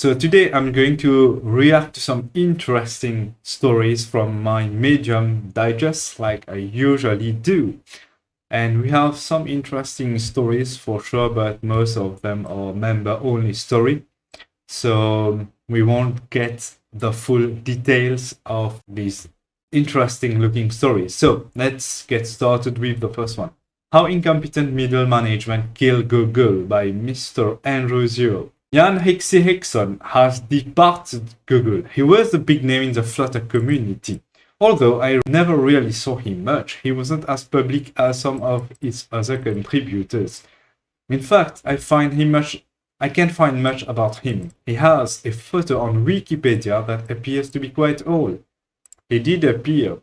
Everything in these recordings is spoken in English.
So today I'm going to react to some interesting stories from my Medium digest like I usually do. And we have some interesting stories for sure, but most of them are member-only story. So we won't get the full details of these interesting looking stories. So let's get started with the first one. How Incompetent Middle Management Killed Google by Mr. Andrew Zero. Jan Hickson has departed Google. He was a big name in the Flutter community. Although I never really saw him much, he wasn't as public as some of his other contributors. In fact, I can't find much about him. He has a photo on Wikipedia that appears to be quite old. He did appear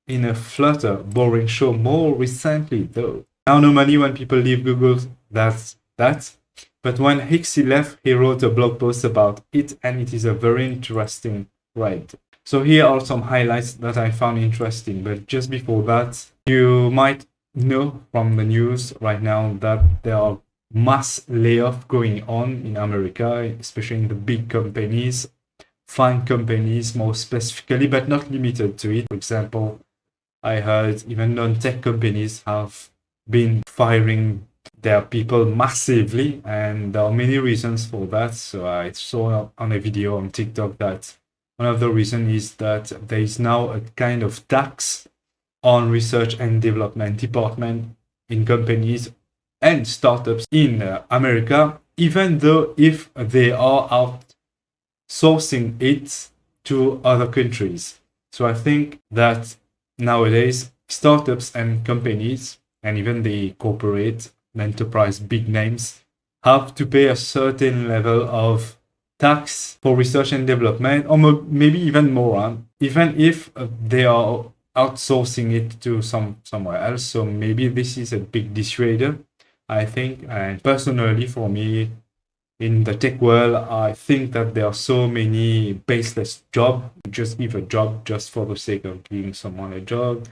in a Flutter boring show more recently though. Now no money when people leave Google, that's that. But when Hicksy left, he wrote a blog post about it, and it is a very interesting read. So here are some highlights that I found interesting. But just before that, you might know from the news right now that there are mass layoffs going on in America, especially in the big companies, fine companies more specifically, but not limited to it. For example, I heard even non-tech companies have been firing their people massively, and there are many reasons for that. So I saw on a video on TikTok that one of the reasons is that there is now a kind of tax on research and development department in companies and startups in America, even though if they are outsourcing it to other countries. So I think that nowadays startups and companies and even the corporate enterprise big names have to pay a certain level of tax for research and development, or maybe even more, even if they are outsourcing it to somewhere else. So maybe this is a big dissuader, I think. And personally, for me, in the tech world, I think that there are so many baseless jobs. Just give a job just for the sake of giving someone a job.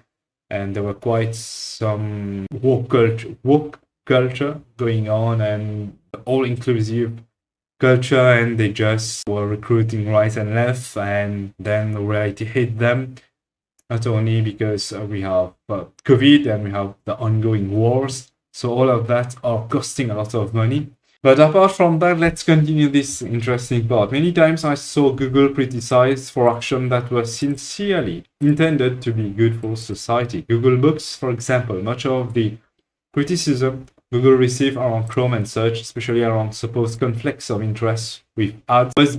And there were quite some woke culture going on, and all-inclusive culture, and they just were recruiting right and left, and then reality hit them, not only because we have COVID and we have the ongoing wars, so all of that are costing a lot of money. But apart from that, let's continue this interesting part. Many times I saw Google criticized for action that was sincerely intended to be good for society. Google Books, for example, much of the criticism Google received around Chrome and search, especially around supposed conflicts of interest with ads, was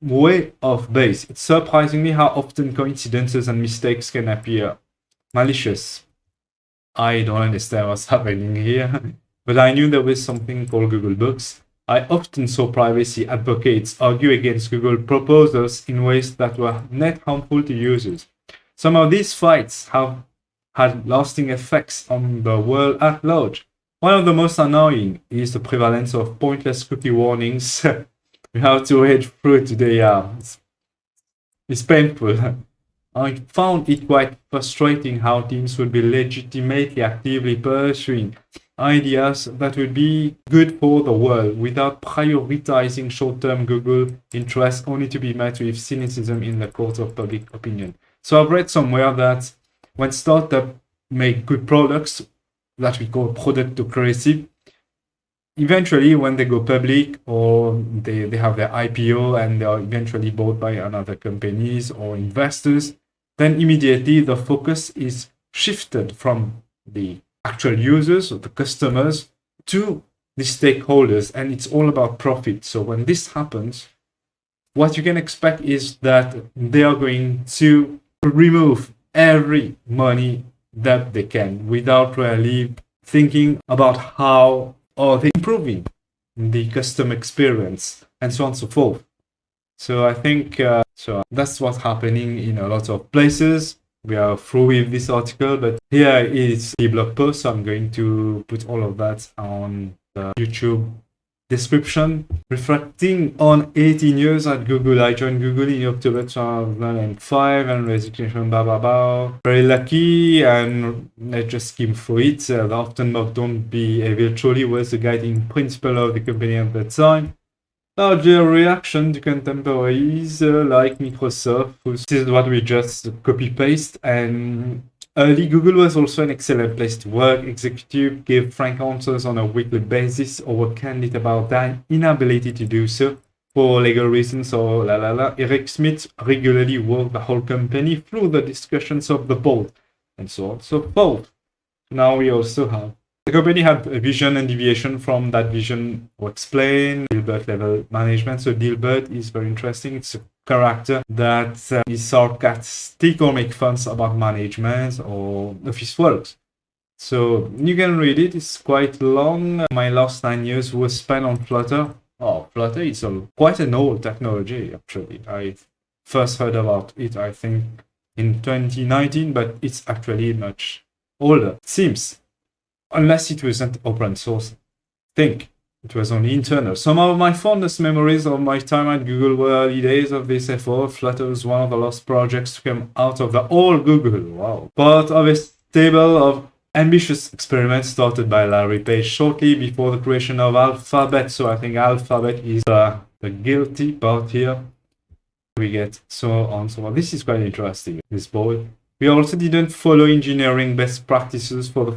way off base. It's surprisingly how often coincidences and mistakes can appear malicious. I don't understand what's happening here, but I knew there was something called Google Books. I often saw privacy advocates argue against Google proposals in ways that were net harmful to users. Some of these fights have had lasting effects on the world at large. One of the most annoying is the prevalence of pointless cookie warnings. We have to wade through today. It's painful. I found it quite frustrating how teams would be legitimately actively pursuing ideas that would be good for the world without prioritizing short-term Google interests, only to be met with cynicism in the court of public opinion. So I've read somewhere that when startups make good products that we call productocracy, eventually when they go public or they have their IPO and they are eventually bought by another companies or investors, then immediately the focus is shifted from the actual users or the customers to the stakeholders, and it's all about profit. So when this happens, what you can expect is that they are going to remove every money that they can without really thinking about how are they improving the customer experience and so on and so forth. So I think so that's what's happening in a lot of places. We are through with this article, but here is the blog post. So I'm going to put all of that on the YouTube description. Reflecting on 18 years at Google, I joined Google in October 2005 and resignation, blah, blah, blah. Very lucky, and let's just skim through it. The often mocked "don't be evil" truly was the guiding principle of the company at that time. larger reaction to contemporaries like Microsoft, whose this is what we just copy-paste, and early Google was also an excellent place to work. Executive gave frank answers on a weekly basis or were candid about their inability to do so for legal reasons or la la la. Eric Schmidt regularly walked the whole company through the discussions of the board and so on and so forth. Now we also have the company had a vision and deviation from that vision or explain Dilbert level management. So Dilbert is very interesting. It's a character that is sarcastic or make fun about management or office works. So you can read it. It's quite long. My last 9 years was spent on Flutter. Oh, Flutter is quite an old technology, actually. I first heard about it, I think, in 2019, but it's actually much older. It seems. Unless it wasn't open source. I think it was only internal. Some of my fondest memories of my time at Google were early days of this effort. Flutter was one of the last projects to come out of the old Google. Wow. Part of a stable of ambitious experiments started by Larry Page shortly before the creation of Alphabet. So I think Alphabet is the guilty part here. We get so on, so on. This is quite interesting, this board. We also didn't follow engineering best practices for the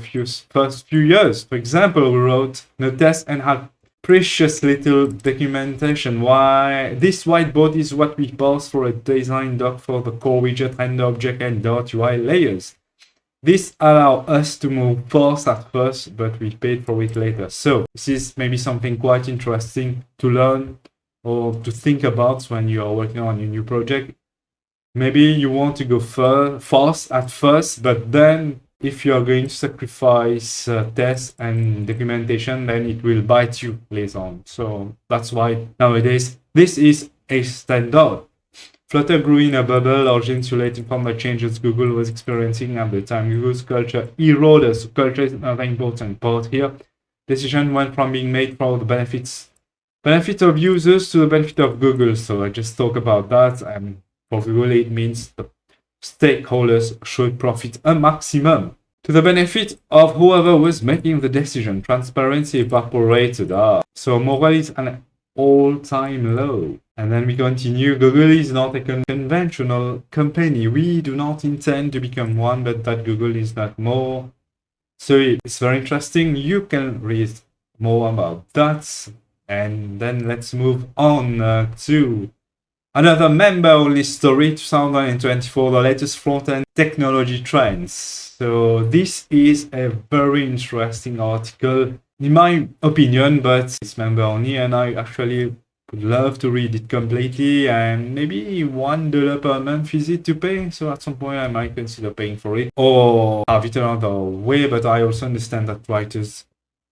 first few years. For example, we wrote no tests and had precious little documentation. Why this whiteboard is what we pass for a design doc for the core widget, render object, and .ui layers. This allows us to move fast at first, but we paid for it later. So this is maybe something quite interesting to learn or to think about when you are working on a new project. Maybe you want to go fast at first, but then if you are going to sacrifice tests and documentation, then it will bite you later on. So that's why nowadays this is a standard. Flutter grew in a bubble largely insulated from the changes Google was experiencing at the time. Google's culture eroded. So culture is another important part here. Decision went from being made for the benefit of users to the benefit of Google. So I just talk about that. And for Google, it means the stakeholders should profit a maximum to the benefit of whoever was making the decision. Transparency evaporated. So morale is an all-time low. And then we continue. Google is not a conventional company. We do not intend to become one, but that Google is not more. So it's very interesting. You can read more about that. And then let's move on to another member-only story, 2024, the latest front-end technology trends. So this is a very interesting article, in my opinion, but it's member-only, and I actually would love to read it completely, and maybe $1 per month is it to pay, so at some point I might consider paying for it, or have it another way, but I also understand that writers,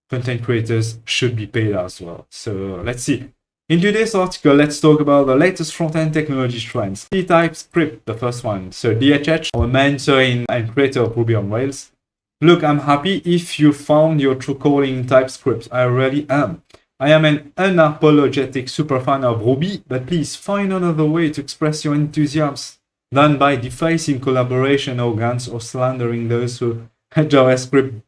content creators should be paid as well. So let's see. In today's article, let's talk about the latest front-end technology trends. TypeScript, the first one. So DHH, our mentor and creator of Ruby on Rails. Look, I'm happy if you found your true calling in TypeScript. I really am. I am an unapologetic super fan of Ruby, but please find another way to express your enthusiasm than by defacing collaboration organs or slandering those who JavaScript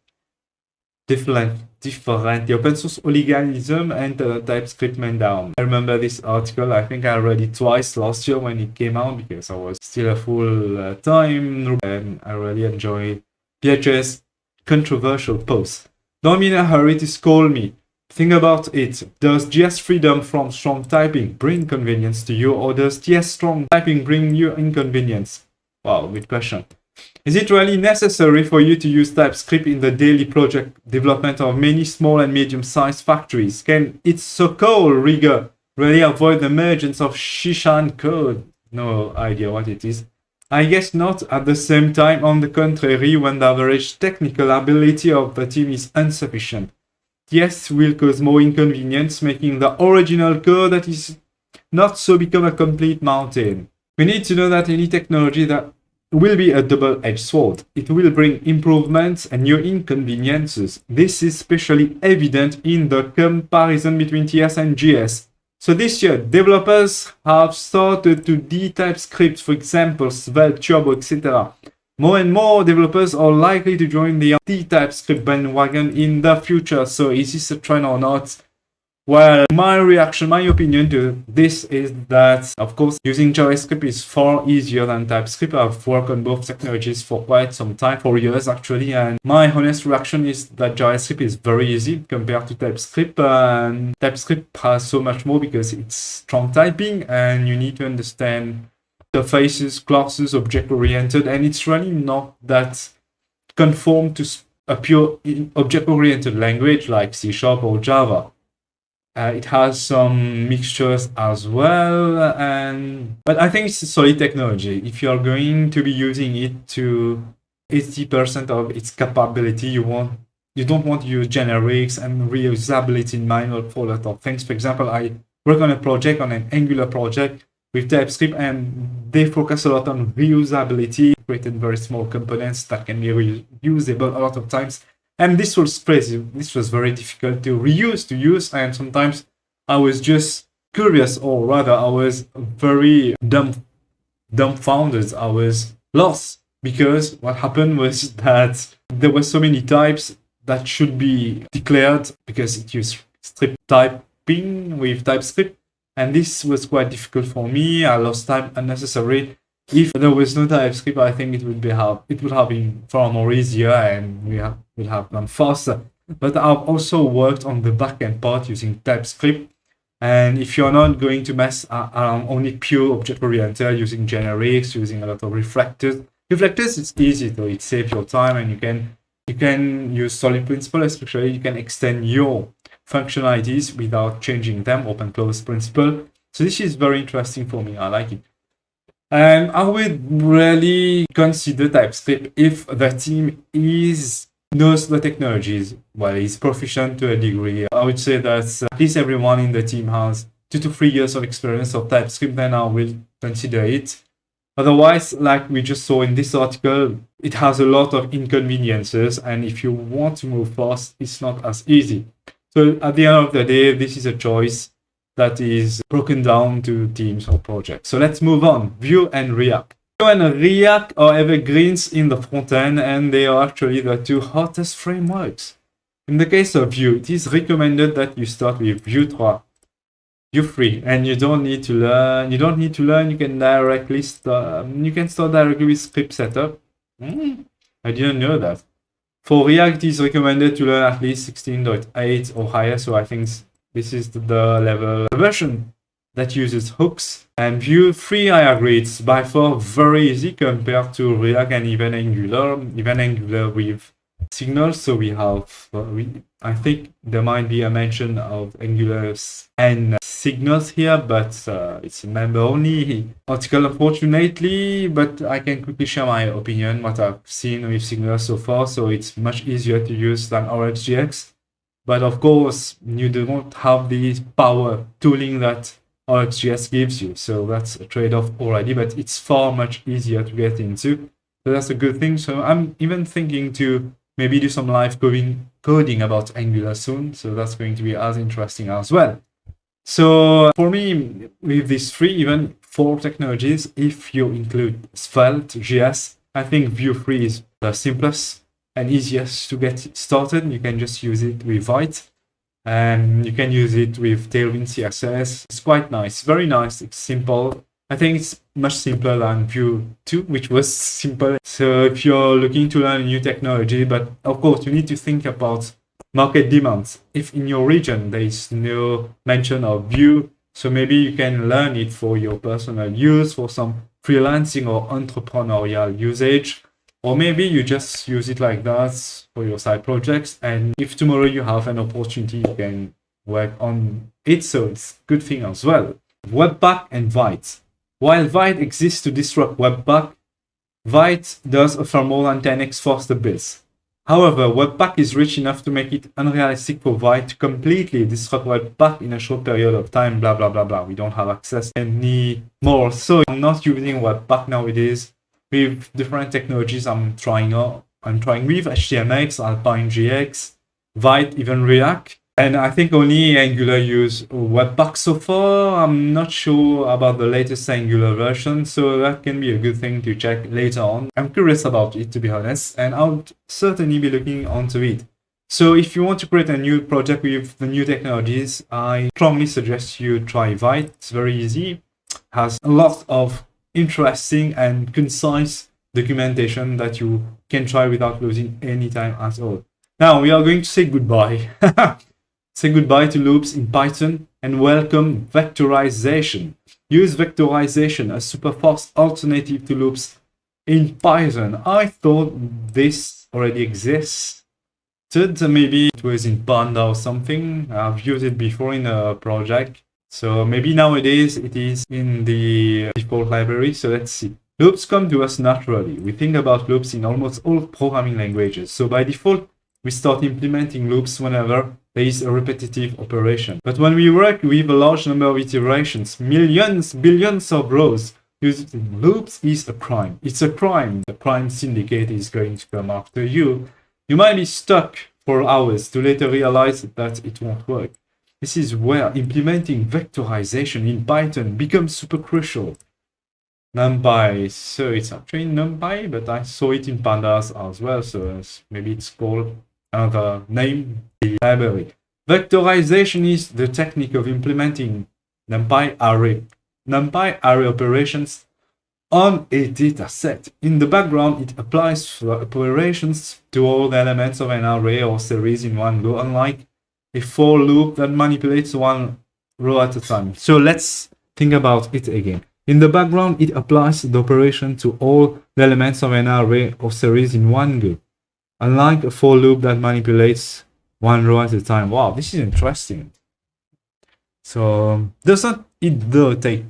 different the open source oliganism and the TypeScript man down. I remember this article. I think I read it twice last year when it came out because I was still a full time, and I really enjoy PH's controversial posts. Don't be in a hurry to scold me. Think about it. Does JS freedom from strong typing bring convenience to you, or does JS strong typing bring you inconvenience? Wow, good question. Is it really necessary for you to use TypeScript in the daily project development of many small and medium-sized factories? Can its so-called rigor really avoid the emergence of Shishan code? No idea what it is. I guess not. At the same time, on the contrary, when the average technical ability of the team is insufficient, yes, will cause more inconvenience, making the original code that is not so become a complete mountain. We need to know that any technology that will be a double-edged sword. It will bring improvements and new inconveniences. This is especially evident in the comparison between TS and JS. So this year, developers have started to de-TypeScript, for example, Svelte, Turbo, etc. More and more developers are likely to join the de-TypeScript bandwagon in the future. So is this a trend or not? Well, my reaction, my opinion to this is that, of course, using JavaScript is far easier than TypeScript. I've worked on both technologies for quite some time, for years actually, and my honest reaction is that JavaScript is very easy compared to TypeScript. And TypeScript has so much more because it's strong typing and you need to understand interfaces, classes, object-oriented, and it's really not that conform to a pure object-oriented language like C# or Java. It has some mixtures as well, but I think it's a solid technology. If you're going to be using it to 80% of its capability, you don't want to use generics and reusability in mind for a lot of things. For example, I work on an Angular project with TypeScript, and they focus a lot on reusability, created very small components that can be reusable a lot of times. And this was crazy. This was very difficult to use, and sometimes I was just curious, or rather, I was very dumbfounded. I was lost because what happened was that there were so many types that should be declared because it used strip typing with TypeScript, and this was quite difficult for me. I lost time unnecessary. If there was no TypeScript, I think it would have been far more easier, and we would have gone faster. But I've also worked on the backend part using TypeScript. And if you're not going to mess around only pure object-oriented, using generics, using a lot of reflectors, it's easy though. It saves your time, and you can use solid principle, especially you can extend your functionalities without changing them, open close principle. So this is very interesting for me. I like it. And I would really consider TypeScript if the team knows the technologies, well, is proficient to a degree. I would say that at least everyone in the team has 2 to 3 years of experience of TypeScript, then I will consider it. Otherwise, like we just saw in this article, it has a lot of inconveniences, and if you want to move fast, it's not as easy. So at the end of the day, this is a choice that is broken down to teams or projects. So let's move on. Vue and React. Vue and React are evergreens in the front end, and they are actually the two hottest frameworks. In the case of Vue, it is recommended that you start with Vue 3, and you don't need to learn. You can directly start. You can start directly with script setup. I didn't know that. For React, it is recommended to learn at least 16.8 or higher. So I think this is the level version that uses hooks. And Vue 3, I agree, it's by far very easy compared to React and even Angular with signals. So we have, I think there might be a mention of Angular and signals here, but it's a member only article, unfortunately. But I can quickly share my opinion, what I've seen with signals so far. So it's much easier to use than RxJS. But of course, you don't have the power tooling that RxJS gives you. So that's a trade-off already, but it's far much easier to get into. So that's a good thing. So I'm even thinking to maybe do some live coding about Angular soon. So that's going to be as interesting as well. So for me, with these 3, even 4 technologies, if you include Svelte.js, I think Vue 3 is the simplest and easiest to get started. You can just use it with Vite, and you can use it with Tailwind CSS. It's quite nice, very nice. It's simple. I think it's much simpler than Vue 2, which was simple. So if you're looking to learn a new technology, but of course you need to think about market demands. If in your region there is no mention of Vue, so maybe you can learn it for your personal use, for some freelancing or entrepreneurial usage. Or maybe you just use it like that for your side projects. And if tomorrow you have an opportunity, you can work on it. So it's a good thing as well. Webpack and Vite. While Vite exists to disrupt Webpack, Vite does offer more than 10x faster builds. However, Webpack is rich enough to make it unrealistic for Vite to completely disrupt Webpack in a short period of time, blah, blah, blah, blah. We don't have access anymore. So I'm not using Webpack nowadays. With different technologies I'm trying with HTMX, AlpineJX, Vite, even React. And I think only Angular use Webpack so far. I'm not sure about the latest Angular version, so that can be a good thing to check later on. I'm curious about it, to be honest, and I'll certainly be looking onto it. So if you want to create a new project with the new technologies, I strongly suggest you try Vite. It's very easy, has a lot of interesting and concise documentation that you can try without losing any time at all. Now we are going to say goodbye. Say goodbye to loops in Python and welcome vectorization. Use vectorization as super fast alternative to loops in Python. I thought this already exists. Maybe it was in Panda or something. I've used it before in a project. So maybe nowadays it is in the default library. So let's see. Loops come to us naturally. We think about loops in almost all programming languages. So by default, we start implementing loops whenever there is a repetitive operation. But when we work with a large number of iterations, millions, billions of rows, using loops is a crime. It's a crime. The crime syndicate is going to come after you. You might be stuck for hours to later realize that it won't work. This is where implementing vectorization in Python becomes super crucial. NumPy, so it's actually NumPy, but I saw it in Pandas as well, so maybe it's called another name, the library. Vectorization is the technique of implementing NumPy array operations on a data set. In the background, it applies for operations to all the elements of an array or series in one go, unlike a for loop that manipulates one row at a time. So let's think about it again. In the background, it applies the operation to all the elements of an array or series in one go, unlike a for loop that manipulates one row at a time. Wow, this is interesting. So doesn't it though take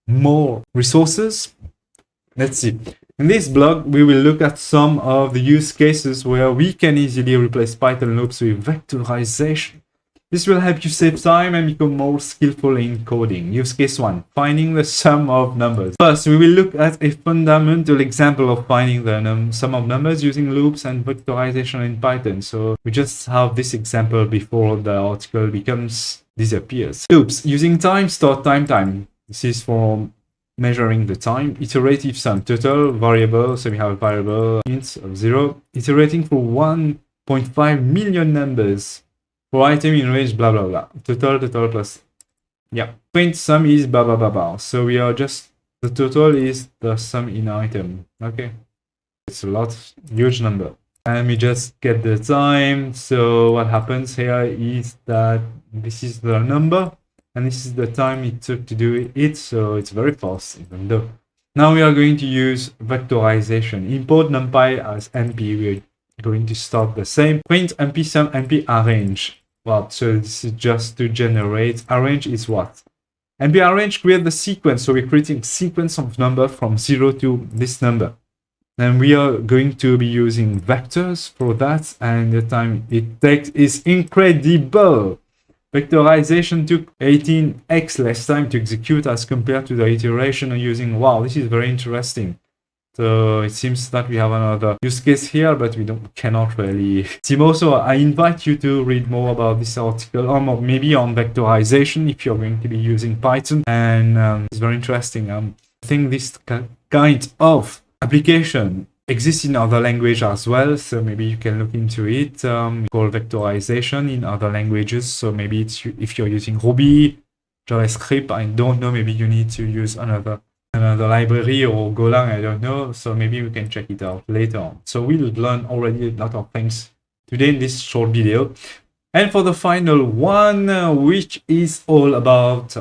more resources? Let's see. In this blog, we will look at some of the use cases where we can easily replace Python loops with vectorization. This will help you save time and become more skillful in coding. Use case 1, finding the sum of numbers. First, we will look at a fundamental example of finding the sum of numbers using loops and vectorization in Python. So we just have this example before the article disappears. Loops, using time, start time. This is for measuring the time. Iterative sum, total variable, so we have a variable int of 0, iterating for 1.5 million numbers. For item in range, blah blah blah. Total plus, yeah. Print sum is blah blah blah blah. So we are just, the total is the sum in item. Okay, it's a lot, huge number. And we just get the time. So what happens here is that this is the number and this is the time it took to do it. So it's very fast, even though. Now we are going to use vectorization. Import numpy as np. We're going to start the same. Print np sum np arrange. Well, so this is just to generate. Arrange is what? np arrange create the sequence. So we're creating sequence of number from 0 to this number. And we are going to be using vectors for that. And the time it takes is incredible. Vectorization took 18x less time to execute as compared to the iteration using, wow, this is very interesting. So it seems that we have another use case here, but we cannot really see more. So I invite you to read more about this article, or maybe on vectorization if you're going to be using Python. And it's very interesting. I think this kind of application exists in other languages as well. So maybe you can look into it. Called vectorization in other languages. So maybe it's if you're using Ruby, JavaScript, I don't know. Maybe you need to use another library or Golang, I don't know. So maybe we can check it out later on. So we'll learn already a lot of things today in this short video. And for the final one, which is all about,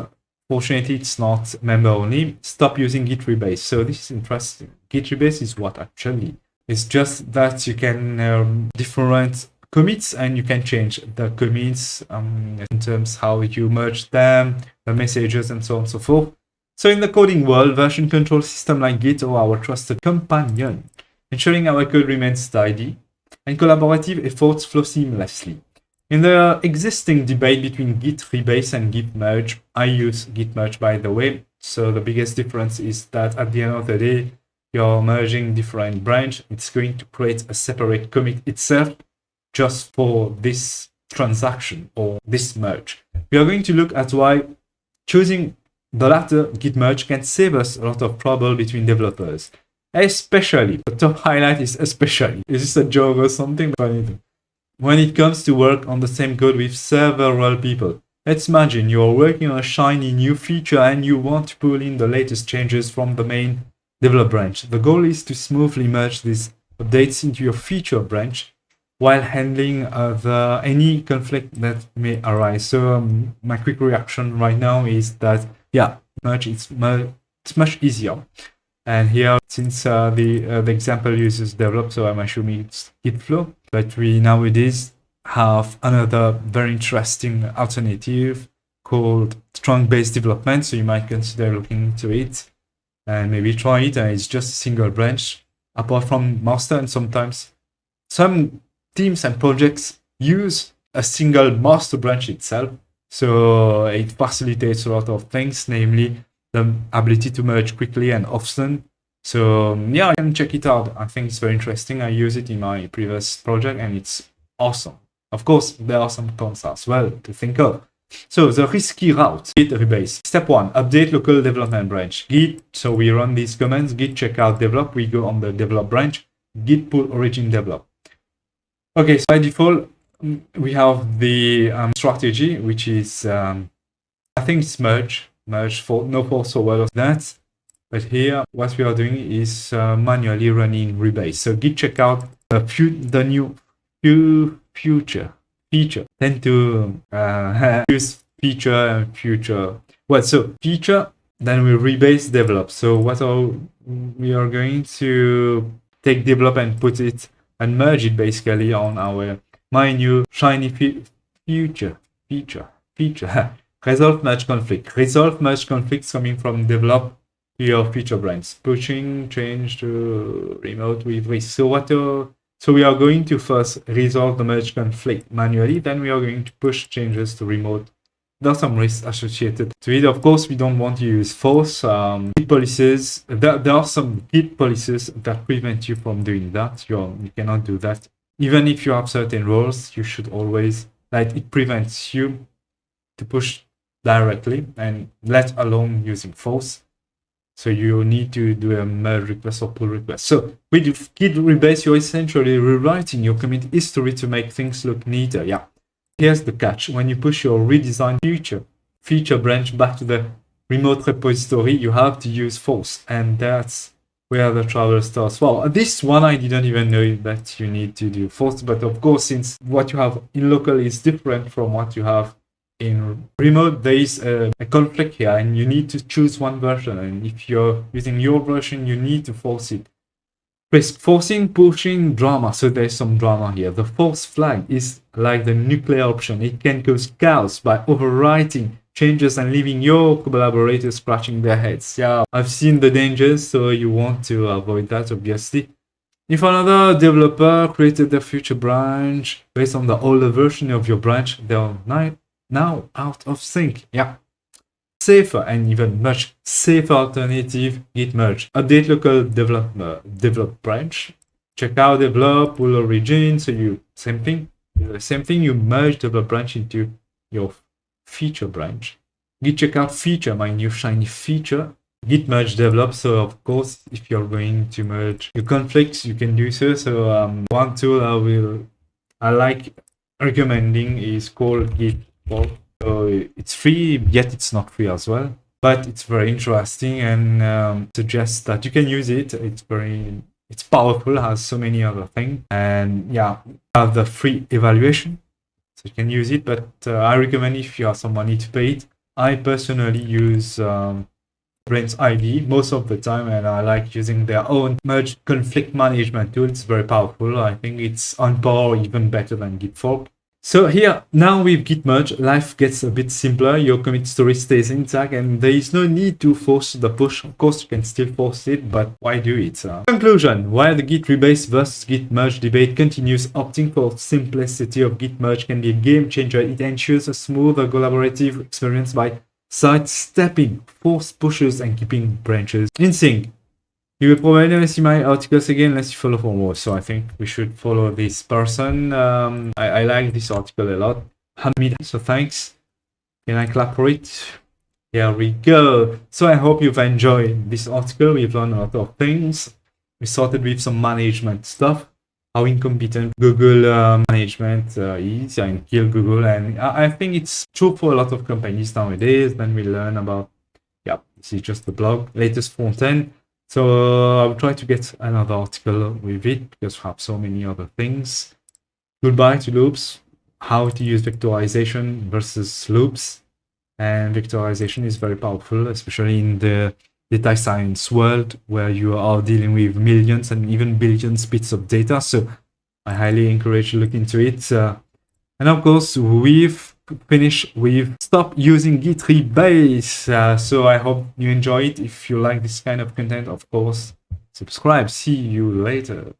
fortunately it's not member only, stop using Git Rebase. So this is interesting. Git Rebase is what actually? It's just that you can different commits and you can change the commits in terms how you merge them, the messages and so on and so forth. So in the coding world, version control system like Git are our trusted companion, ensuring our code remains tidy and collaborative efforts flow seamlessly. In the existing debate between Git Rebase and Git Merge, I use Git Merge by the way. So the biggest difference is that at the end of the day, you're merging different branches. It's going to create a separate commit itself just for this transaction or this merge. We are going to look at why choosing the latter, Git Merge, can save us a lot of trouble between developers. Especially, the top highlight is especially. Is this a joke or something? when it comes to work on the same code with several people. Let's imagine you're working on a shiny new feature and you want to pull in the latest changes from the main develop branch. The goal is to smoothly merge these updates into your feature branch while handling any conflict that may arise. So my quick reaction right now is that, yeah, it's much easier. And here, since the example uses develop, so I'm assuming it's Git flow, but we nowadays have another very interesting alternative called strong-based development. So you might consider looking into it and maybe try it. And it's just a single branch apart from master. And sometimes some teams and projects use a single master branch itself. So it facilitates a lot of things, namely the ability to merge quickly and often. So yeah, I can check it out. I think it's very interesting. I use it in my previous project and it's awesome. Of course, there are some cons as well to think of. So the risky route, git rebase. Step 1, update local development branch. Git, so we run these commands, git checkout develop, we go on the develop branch, git pull origin develop. Okay, so by default, we have the strategy, which is, I think it's merge for no force or of that. But here, what we are doing is manually running rebase. So git checkout the new feature. Tend to use feature and future. What? So feature, then we rebase develop. So we are going to take develop and put it and merge it basically on our my new shiny feature. Resolve merge conflict. Resolve merge conflicts coming from develop to your feature branch. Pushing change to remote with risk. So we are going to first resolve the merge conflict manually, then we are going to push changes to remote. There are some risks associated to it. Of course, we don't want to use false Git policies. There are some Git policies that prevent you from doing that. You cannot do that. Even if you have certain roles, you should always, it prevents you to push directly and let alone using false. So you need to do a merge request or pull request. So with git rebase, you're essentially rewriting your commit history to make things look neater. Yeah. Here's the catch. When you push your redesigned feature branch back to the remote repository, you have to use false. And that's where the trouble starts. Well, this one, I didn't even know that you need to do false. But of course, since what you have in local is different from what you have in remote, there is a conflict here and you need to choose one version, and if you're using your version, you need to force it. Risk forcing, pushing, drama. So there's some drama here. The false flag is like the nuclear option. It can cause chaos by overwriting changes and leaving your collaborators scratching their heads. Yeah, I've seen the dangers, so you want to avoid that, obviously. If another developer created a future branch based on the older version of your branch, they're now out of sync. Yeah. Safer and even much safer alternative, git merge. Update local develop branch. Check out develop, pull origin. So same thing, you merge develop branch into your feature branch. Git checkout feature, my new shiny feature. Git merge develop. So of course, if you're going to merge your conflicts, you can do so. So one tool I like recommending is called Git. So it's free, yet it's not free as well, but it's very interesting and suggests that you can use it. It's powerful, has so many other things, and yeah, have the free evaluation, so you can use it. But I recommend if you have some money to pay it. I personally use Brains ID most of the time, and I like using their own merge conflict management tool. It's very powerful. I think it's on par or even better than Git fork. So here, now with git merge, life gets a bit simpler. Your commit story stays intact and there is no need to force the push. Of course, you can still force it, but why do it? Conclusion, while the git rebase versus git merge debate continues, opting for simplicity of git merge can be a game changer. It ensures a smoother collaborative experience by sidestepping forced pushes and keeping branches in sync. You will probably never see my articles again unless you follow for more. So I think we should follow this person. I like this article a lot. Hamid, so thanks. Can I clap for it? Here we go. So I hope you've enjoyed this article. We've learned a lot of things. We started with some management stuff. how incompetent Google management is and kill Google. And I think it's true for a lot of companies nowadays. Then we learn about, yeah, this is just the blog, latest frontend. So I'll try to get another article with it because we have so many other things. Goodbye to loops, how to use vectorization versus loops. And vectorization is very powerful, especially in the data science world where you are dealing with millions and even billions bits of data. So I highly encourage you to look into it. And of course, we've finished with stop using Git Rebase. So I hope you enjoy it. If you like this kind of content, of course, subscribe. See you later.